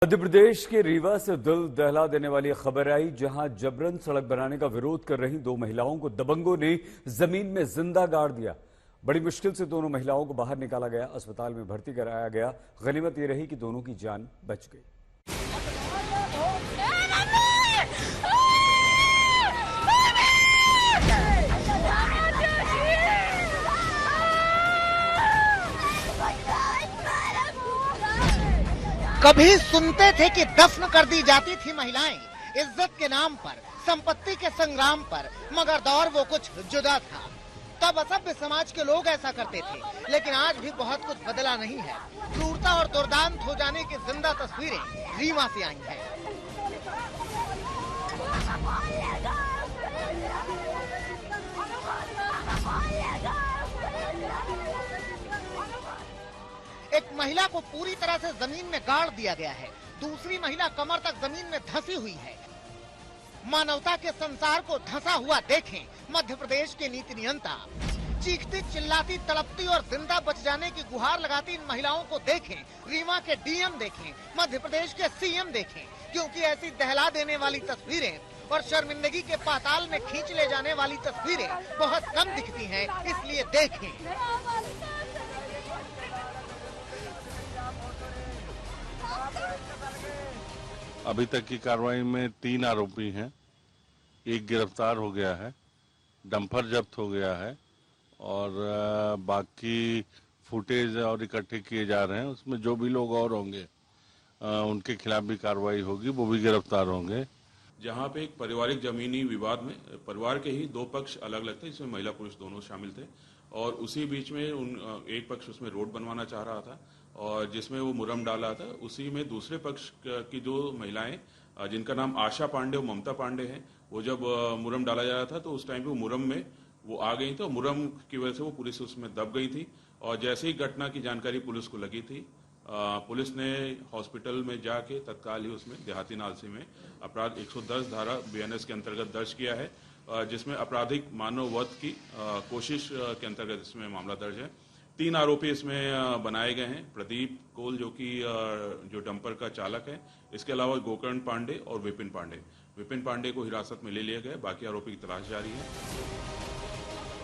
मध्य प्रदेश के रीवा से दिल दहला देने वाली खबर आई, जहां जबरन सड़क बनाने का विरोध कर रही दो महिलाओं को दबंगों ने जमीन में जिंदा गाड़ दिया। बड़ी मुश्किल से दोनों महिलाओं को बाहर निकाला गया, अस्पताल में भर्ती कराया गया। गनीमत ये रही कि दोनों की जान बच गई। कभी सुनते थे कि दफन कर दी जाती थी महिलाएं इज्जत के नाम पर, संपत्ति के संग्राम पर, मगर दौर वो कुछ जुदा था। तब असभ्य समाज के लोग ऐसा करते थे, लेकिन आज भी बहुत कुछ बदला नहीं है। क्रूरता और दुर्दांत हो जाने की जिंदा तस्वीरें रीवा से आई हैं। एक महिला को पूरी तरह से जमीन में गाड़ दिया गया है, दूसरी महिला कमर तक जमीन में धंसी हुई है। मानवता के संसार को धंसा हुआ देखें मध्य प्रदेश के नीति नियंता। चीखती चिल्लाती तड़पती और जिंदा बच जाने की गुहार लगाती इन महिलाओं को देखें, रीवा के डीएम देखें, मध्य प्रदेश के सीएम देखें, क्योंकि ऐसी दहला देने वाली तस्वीरें और शर्मिंदगी के पाताल में खींच ले जाने वाली तस्वीरें बहुत कम दिखती हैं, इसलिए देखें। अभी तक की कार्रवाई में 3 आरोपी हैं, एक गिरफ्तार हो गया है, डंपर जब्त हो गया है और बाकी फुटेज और इकट्ठे किए जा रहे हैं। उसमें जो भी लोग और होंगे उनके खिलाफ भी कार्रवाई होगी, वो भी गिरफ्तार होंगे। जहां पे एक पारिवारिक जमीनी विवाद में परिवार के ही 2 पक्ष अलग अलग थे, जिसमें महिला पुरुष दोनों शामिल थे और उसी बीच में एक पक्ष उसमें रोड बनवाना चाह रहा था और जिसमें वो मुरम डाला था। उसी में दूसरे पक्ष की 2 महिलाएं जिनका नाम आशा पांडे और ममता पांडे हैं, वो जब मुरम डाला जा रहा था तो उस टाइम पे वो मुरम में वो आ गई थी और मुरम की वजह से वो पुलिस उसमें दब गई थी। और जैसे ही घटना की जानकारी पुलिस को लगी थी, पुलिस ने हॉस्पिटल में जाके तत्काल ही उसमें देहाती नालसी में अपराध 110 धारा बीएनएस के अंतर्गत दर्ज किया है, जिसमें आपराधिक मानव वध की कोशिश के अंतर्गत इसमें मामला दर्ज है। 3 आरोपी इसमें बनाए गए हैं। प्रदीप कोल जो डंपर का चालक है, इसके अलावा गोकर्ण पांडे और विपिन पांडे। विपिन पांडे को हिरासत में ले लिया गया, बाकी आरोपी की तलाश जारी है।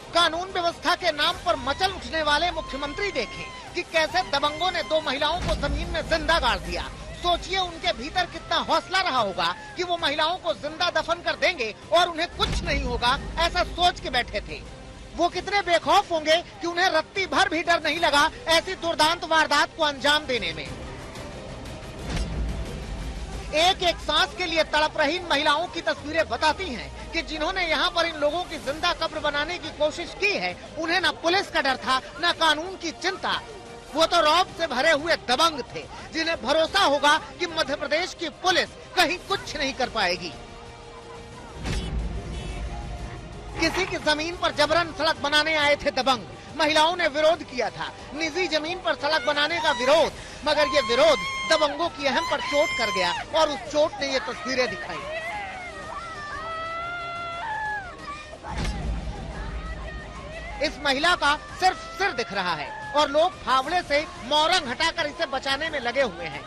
कानून व्यवस्था के नाम पर मचल उठने वाले मुख्यमंत्री देखें कि कैसे दबंगों ने 2 महिलाओं को जमीन में जिंदा गाड़ दिया। सोचिए उनके भीतर कितना हौसला रहा होगा कि वो महिलाओं को जिंदा दफन कर देंगे और उन्हें कुछ नहीं होगा, ऐसा सोच के बैठे थे। वो कितने बेखौफ होंगे कि उन्हें रत्ती भर भी डर नहीं लगा ऐसी दुर्दांत वारदात को अंजाम देने में। एक एक सांस के लिए तड़प रही इन महिलाओं की तस्वीरें बताती हैं कि जिन्होंने यहाँ पर इन लोगों की जिंदा कब्र बनाने की कोशिश की है, उन्हें न पुलिस का डर था न कानून की चिंता। वो तो रौब से भरे हुए दबंग थे, जिन्हें भरोसा होगा कि मध्य प्रदेश की पुलिस कहीं कुछ नहीं कर पाएगी। किसी की जमीन पर जबरन सड़क बनाने आए थे दबंग, महिलाओं ने विरोध किया था, निजी जमीन पर सड़क बनाने का विरोध, मगर ये विरोध दबंगों की अहम पर चोट कर गया और उस चोट ने ये तस्वीरें दिखाई। इस महिला का सिर्फ सिर दिख रहा है और लोग फावड़े से मोरंग हटाकर इसे बचाने में लगे हुए हैं।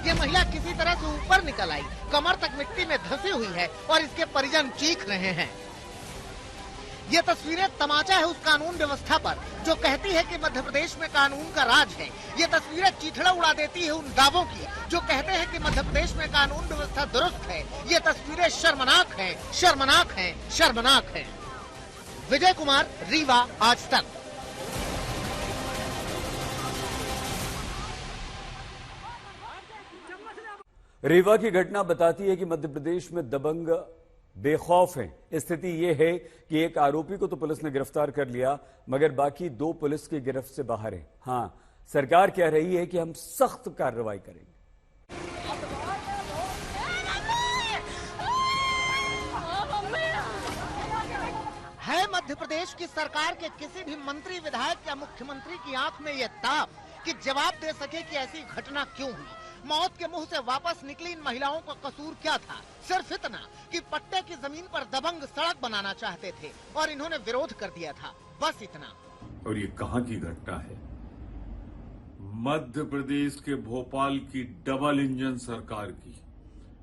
ये महिला किसी तरह से ऊपर निकल आई, कमर तक मिट्टी में धंसी हुई है और इसके परिजन चीख रहे हैं। ये तस्वीरें तमाचा है उस कानून व्यवस्था पर जो कहती है कि मध्य प्रदेश में कानून का राज है। ये तस्वीरें चिथड़ा उड़ा देती है उन दावों की जो कहते हैं कि मध्य प्रदेश में कानून व्यवस्था दुरुस्त है। ये तस्वीरें शर्मनाक हैं, शर्मनाक हैं, शर्मनाक हैं। विजय कुमार, रीवा, आज तक। रीवा की घटना बताती है कि मध्य प्रदेश में दबंग बेखौफ हैं। स्थिति ये है कि एक आरोपी को तो पुलिस ने गिरफ्तार कर लिया, मगर बाकी 2 पुलिस की गिरफ्त से बाहर हैं। हां, सरकार कह रही है कि हम सख्त कार्रवाई करेंगे। है मध्य प्रदेश की सरकार के किसी भी मंत्री, विधायक या मुख्यमंत्री की आंख में ये ताप कि जवाब दे सके कि ऐसी घटना क्यों हुई। मौत के मुंह से वापस निकली इन महिलाओं का कसूर क्या था? सिर्फ इतना कि पट्टे की जमीन पर दबंग सड़क बनाना चाहते थे और इन्होंने विरोध कर दिया था, बस इतना। और ये कहां की घटना है? मध्य प्रदेश के भोपाल की डबल इंजन सरकार की,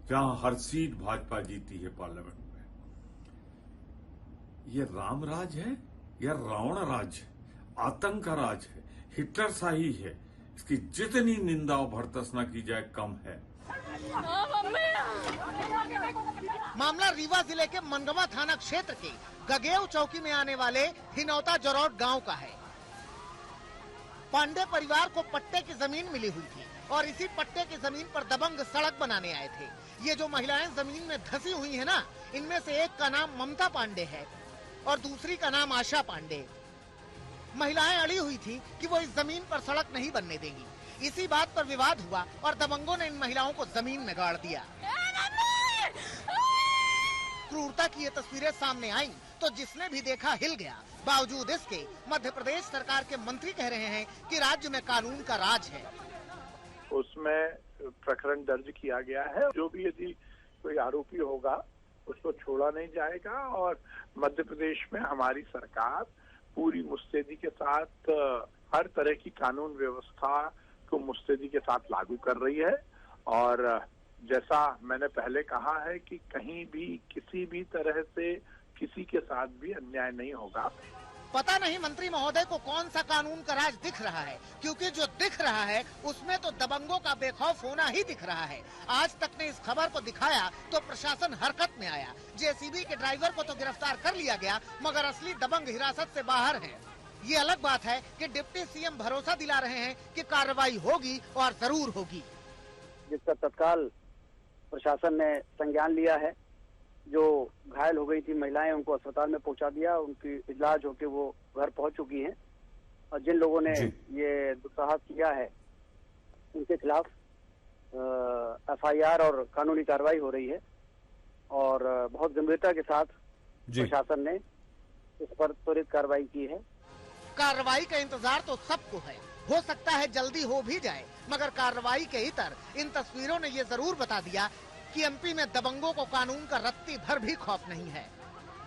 जहां हर सीट भाजपा जीती है पार्लियामेंट में, ये राम राज है या रावण राज है, आतंक का राज है, हिटलरशाही है। इसकी जितनी निंदा और भर्त्सना की जाए कम है। मामला रीवा जिले के मनगवा थाना क्षेत्र के गगेव चौकी में आने वाले हिनौता जरौट गांव का है। पांडे परिवार को पट्टे की जमीन मिली हुई थी और इसी पट्टे की जमीन पर दबंग सड़क बनाने आए थे। ये जो महिलाएं जमीन में धंसी हुई है ना, इनमें से एक का नाम ममता पांडे है और दूसरी का नाम आशा पांडे। महिलाएं अड़ी हुई थी कि वो इस जमीन पर सड़क नहीं बनने देंगी। इसी बात पर विवाद हुआ और दबंगों ने इन महिलाओं को जमीन में गाड़ दिया। क्रूरता की ये तस्वीरें सामने आईं तो जिसने भी देखा हिल गया। बावजूद इसके मध्य प्रदेश सरकार के मंत्री कह रहे हैं कि राज्य में कानून का राज है। उसमें प्रकरण दर्ज किया गया है। जो भी यदि कोई आरोपी होगा उसको छोड़ा नहीं जाएगा और मध्य प्रदेश में हमारी सरकार पूरी मुस्तैदी के साथ हर तरह की कानून व्यवस्था को मुस्तैदी के साथ लागू कर रही है। और जैसा मैंने पहले कहा है कि कहीं भी किसी भी तरह से किसी के साथ भी अन्याय नहीं होगा। पता नहीं मंत्री महोदय को कौन सा कानून का राज दिख रहा है, क्योंकि जो दिख रहा है उसमें तो दबंगों का बेखौफ होना ही दिख रहा है। आज तक ने इस खबर को दिखाया तो प्रशासन हरकत में आया। जेसीबी के ड्राइवर को तो गिरफ्तार कर लिया गया, मगर असली दबंग हिरासत से बाहर है। ये अलग बात है कि डिप्टी सीएम भरोसा दिला रहे हैं कि कार्रवाई होगी और जरूर होगी, जिसका तत्काल प्रशासन ने संज्ञान लिया है। जो घायल हो गई थी महिलाएं, उनको अस्पताल में पहुंचा दिया, उनकी इलाज होके वो घर पहुंच चुकी हैं। और जिन लोगों ने ये दुस्साहस किया है उनके खिलाफ एफआईआर और कानूनी कार्रवाई हो रही है और बहुत गंभीरता के साथ प्रशासन ने इस पर त्वरित कार्रवाई की है। कार्रवाई का इंतजार तो सबको है, हो सकता है जल्दी हो भी जाए, मगर कार्रवाई के इतर इन तस्वीरों ने ये जरूर बता दिया कि एमपी में दबंगों को कानून का रत्ती भर भी खौफ नहीं है।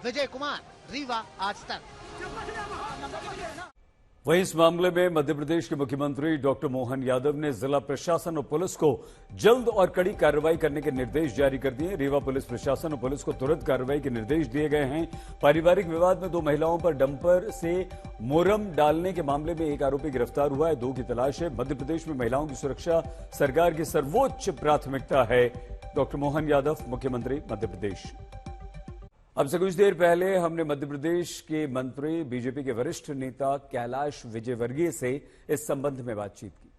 विजय कुमार, रीवा, आज तक। वहीं इस मामले में मध्य प्रदेश के मुख्यमंत्री डॉक्टर मोहन यादव ने जिला प्रशासन और पुलिस को जल्द और कड़ी कार्रवाई करने के निर्देश जारी कर दिए। रीवा पुलिस प्रशासन और पुलिस को तुरंत कार्रवाई के निर्देश दिए गए हैं। पारिवारिक विवाद में 2 महिलाओं पर डंपर से मोरम डालने के मामले में एक आरोपी गिरफ्तार हुआ है, 2 की तलाश है। मध्य प्रदेश में महिलाओं की सुरक्षा सरकार की सर्वोच्च प्राथमिकता है। डॉक्टर मोहन यादव, मुख्यमंत्री मध्य प्रदेश। अब से कुछ देर पहले हमने मध्य प्रदेश के मंत्री, बीजेपी के वरिष्ठ नेता कैलाश विजयवर्गीय से इस संबंध में बातचीत की।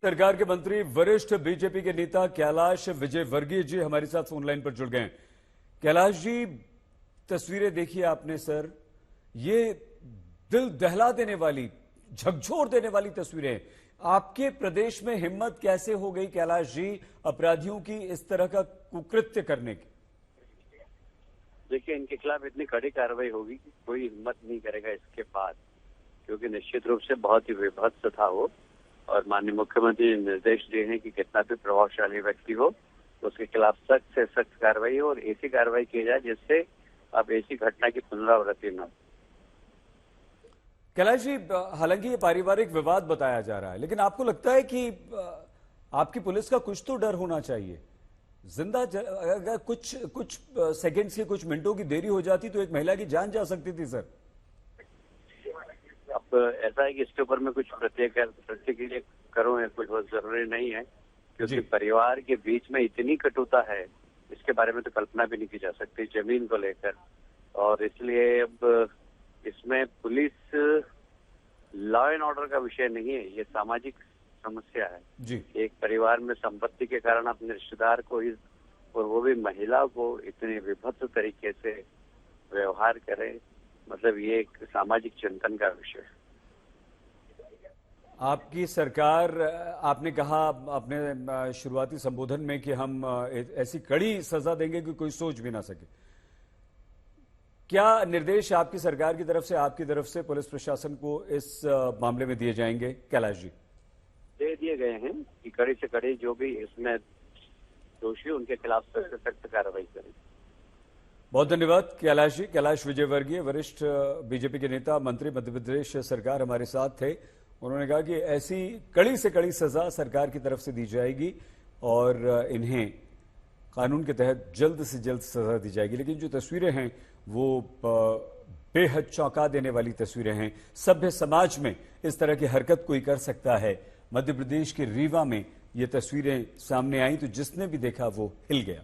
सरकार के मंत्री, वरिष्ठ बीजेपी के नेता कैलाश विजयवर्गीय जी हमारे साथ फोनलाइन पर जुड़ गए हैं। कैलाश जी, तस्वीरें देखिए आपने सर, ये दिल दहला देने वाली, झकझोर देने वाली तस्वीरें। आपके प्रदेश में हिम्मत कैसे हो गई कैलाश जी अपराधियों की इस तरह का कुकृत्य करने की? देखिए, इनके खिलाफ इतनी कड़ी कार्रवाई होगी कि कोई हिम्मत नहीं करेगा इसके बाद, क्योंकि निश्चित रूप से बहुत ही विभत्स था वो। और माननीय मुख्यमंत्री ने निर्देश दिए हैं कि कितना भी प्रभावशाली व्यक्ति हो तो उसके खिलाफ सख्त से सख्त कार्रवाई हो और ऐसी कार्रवाई की जाए जिससे अब ऐसी घटना की पुनरावृत्ति न हो। कैलाश जी, हालांकि ये पारिवारिक विवाद बताया जा रहा है, लेकिन आपको लगता है कि आपकी पुलिस का कुछ तो डर होना चाहिए? जिंदा अगर कुछ सेकंड्स की, कुछ मिनटों की देरी हो जाती तो एक महिला की जान जा सकती थी सर। अब ऐसा है कि इसके ऊपर में कुछ प्रतिक्रिया करूं या कुछ बहुत जरूरी नहीं है, क्योंकि परिवार के बीच में इतनी कटुता है, इसके बारे में तो कल्पना भी नहीं की जा सकती जमीन को लेकर। और इसलिए अब इसमें पुलिस लॉ एंड ऑर्डर का विषय नहीं है, ये सामाजिक समस्या है जी। एक परिवार में संपत्ति के कारण अपने रिश्तेदार को और वो भी महिला को इतने विभत्स तरीके से व्यवहार करे, मतलब ये एक सामाजिक चिंतन का विषय है। आपकी सरकार, आपने कहा अपने शुरुआती संबोधन में कि हम ऐसी कड़ी सजा देंगे कि कोई सोच भी ना सके। क्या निर्देश आपकी सरकार की तरफ से, आपकी तरफ से पुलिस प्रशासन को इस मामले में दिए जाएंगे कैलाश जी? दे दिए गए हैं कि कड़ी से कड़ी जो भी इसमें दोषी उनके खिलाफ सख्त से सख्त कार्रवाई करें। बहुत धन्यवाद कैलाश जी। कैलाश विजयवर्गीय, वरिष्ठ बीजेपी के नेता, मंत्री, मध्य प्रदेश सरकार हमारे साथ थे। उन्होंने कहा कि ऐसी कड़ी से कड़ी सजा सरकार की तरफ से दी जाएगी और इन्हें कानून के तहत जल्द से जल्द सजा दी जाएगी। लेकिन जो तस्वीरें हैं वो बेहद चौंका देने वाली तस्वीरें हैं। सभ्य समाज में इस तरह की हरकत कोई कर सकता है। मध्य प्रदेश के रीवा में ये तस्वीरें सामने आई तो जिसने भी देखा वो हिल गया।